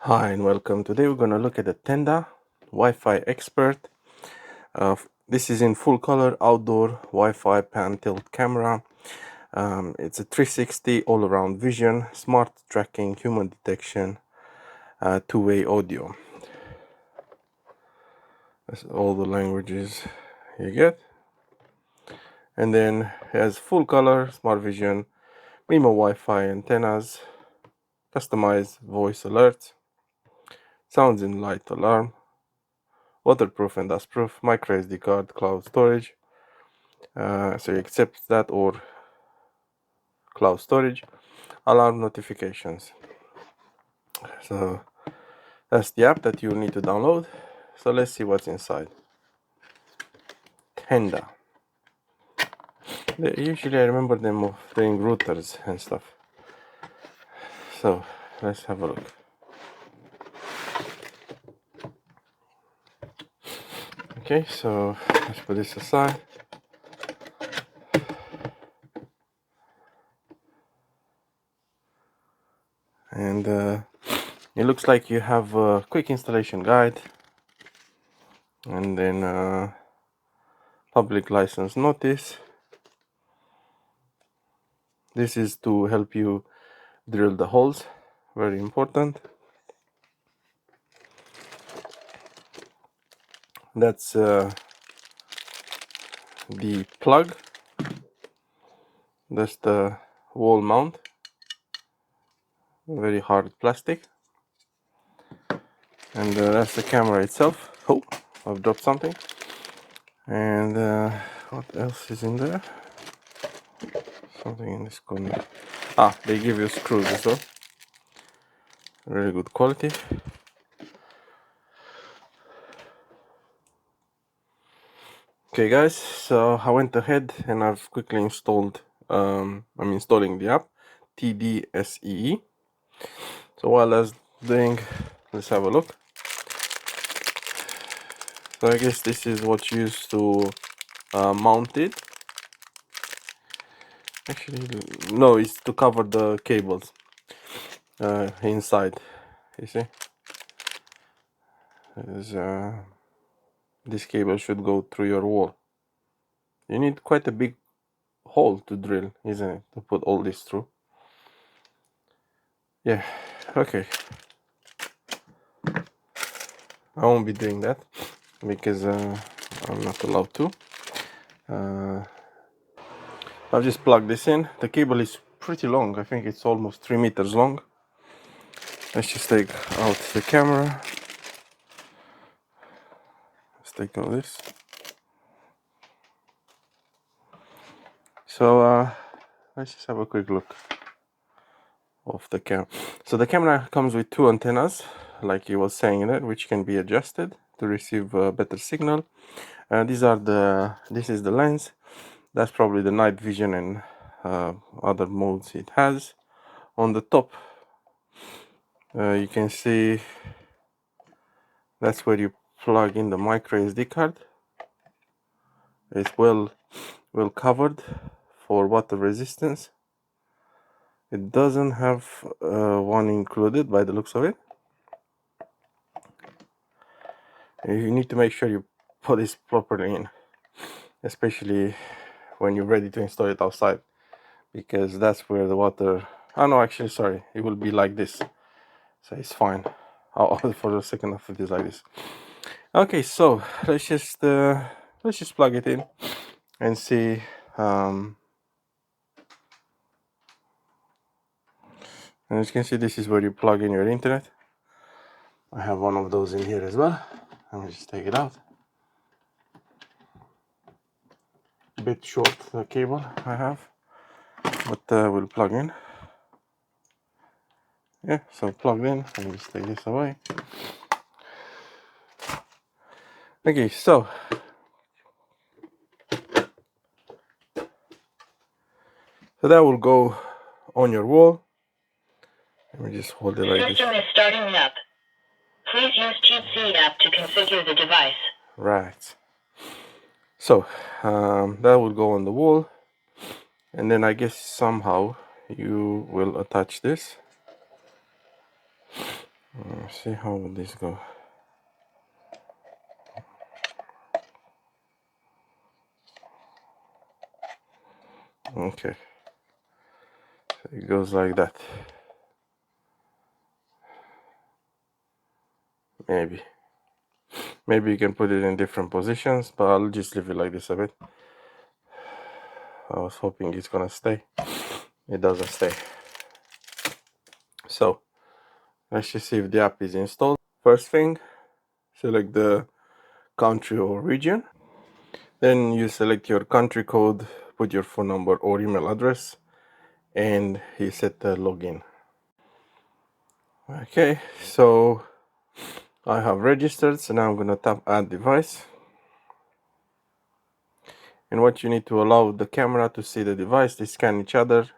Hi and welcome. Today we're going to look at the Tenda Wi-Fi Expert. This is in full color outdoor Wi-Fi pan tilt camera. It's a 360 all-around vision, smart tracking, human detection, two-way audio. That's all the languages you get. And then it has full color, smart vision, MIMO Wi-Fi antennas, customized voice alerts, sounds and light alarm, waterproof and dustproof, micro SD card, cloud storage. So you accept that or cloud storage, alarm notifications. So that's the app that you need to download. So let's see what's inside. Tenda. Usually I remember them of doing routers and stuff. So let's have a look. Okay, so let's put this aside. And it looks like you have a quick installation guide and then public license notice. This is to help you drill the holes, very important. That's the plug. That's the wall mount, very hard plastic. And that's the camera itself. Oh, I've dropped something. And what else is in there? Something in this corner. They give you screws as well. Really good quality. Okay guys, so I went ahead and I've quickly installed, I'm installing the app, TDSEE. So while I was doing, let's have a look. So I guess this is what's used to mount it. Actually, no, it's to cover the cables inside. You see, this cable should go through your wall. You need quite a big hole to drill, isn't it, to put all this through? Yeah, okay. I won't be doing that because I'm not allowed to. I've just plugged this in. The cable is pretty long. I think it's almost 3 meters long. Let's just take out the camera. Let's take all this. So let's just have a quick look of the camera. So the camera comes with two antennas, like you was saying in it, which can be adjusted to receive a better signal. This is the lens. That's probably the night vision and other modes it has. On the top, you can see that's where you plug in the micro SD card. It's well covered for water resistance. It doesn't have one included by the looks of it. You need to make sure you put this properly in, especially when you're ready to install it outside, because that's where the water, no, actually, sorry, it will be like this, so it's fine. For the second half it is like this. Okay, so let's just plug it in and see. And as you can see, this is where you plug in your internet. I have one of those in here as well. Let me just take it out. A bit short cable I have, but we'll plug in. Yeah, so plugged in. Let me just take this away. Okay, so that will go on your wall. Let me just hold it like this. System is starting up. Please use TC app to configure the device. Right. So that will go on the wall, and then I guess somehow you will attach this. Let's see how will this go. Okay, so it goes like that. Maybe you can put it in different positions, but I'll just leave it like this a bit. I was hoping it's gonna stay. It doesn't stay. So let's just see if the app is installed. First thing, select the country or region. Then you select your country code, put your phone number or email address, and you set the login. Okay, so I have registered, so now I'm gonna tap add device. And what you need to allow the camera to see the device, they scan each other.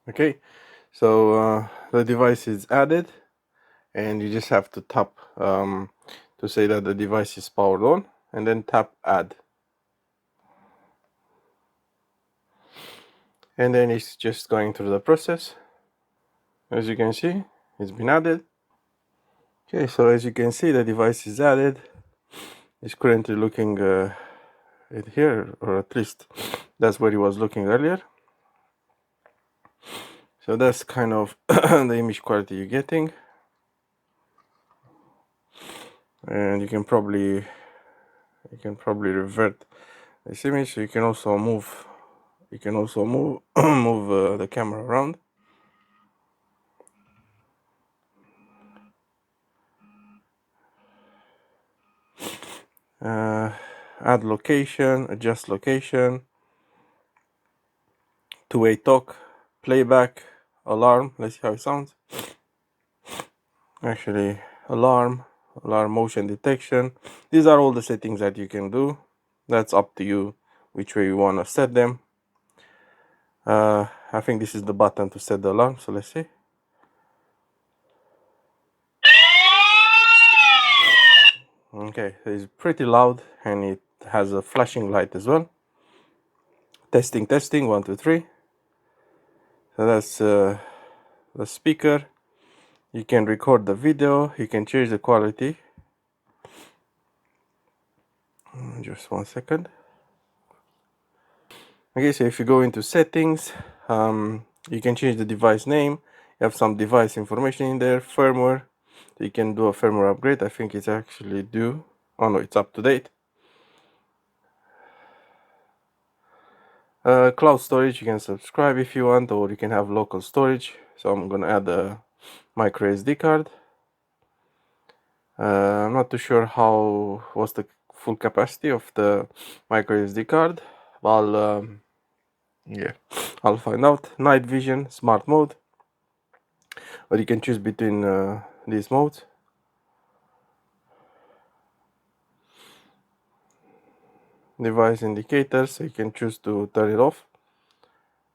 Okay, so the device is added, and you just have to tap to say that the device is powered on, and then tap add. And then it's just going through the process. As you can see, it's been added. Okay, so as you can see, the device is added. It's currently looking at here, or at least that's where it was looking earlier. So that's kind of the image quality you're getting, and you can probably revert this image. So you can also move move the camera around. Add location, adjust location, two-way talk, playback, alarm. Let's see how it sounds. Actually, alarm motion detection. These are all the settings that you can do. That's up to you which way you want to set them. I think this is the button to set the alarm, so let's see. Okay, it's pretty loud and it has a flashing light as well. Testing 1 2 3. So that's the speaker. You can record the video, you can change the quality. Just 1 second. Okay, so if you go into settings, you can change the device name. You have some device information in there, firmware. You can do a firmware upgrade. I think it's actually due. Oh no, it's up to date. Cloud storage, you can subscribe if you want, or you can have local storage. So I'm gonna add a micro SD card. I'm not too sure what's the full capacity of the micro SD card. Well, yeah, I'll find out. Night vision, smart mode, but you can choose between these modes. Device indicators, so you can choose to turn it off.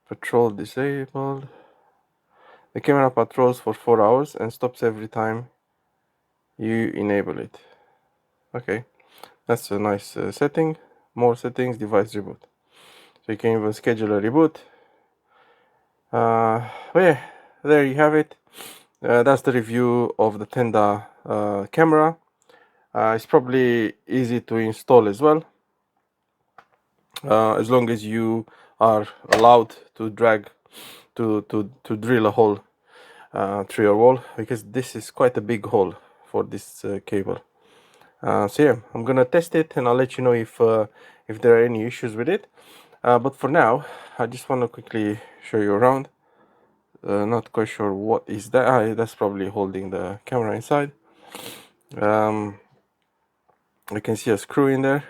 Patrol disabled. The camera patrols for 4 hours and stops every time you enable it. Okay, that's a nice setting. More settings, device reboot. So you can even schedule a reboot. Well, yeah, there you have it. That's the review of the Tenda camera. It's probably easy to install as well, as long as you are allowed to drill a hole through your wall, because this is quite a big hole for this cable. So yeah, I'm gonna test it and I'll let you know if there are any issues with it. But for now, I just want to quickly show you around. Not quite sure what is that. That's probably holding the camera inside. I can see a screw in there,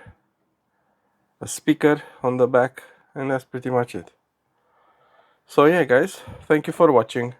a speaker on the back, and that's pretty much it. So yeah guys, thank you for watching.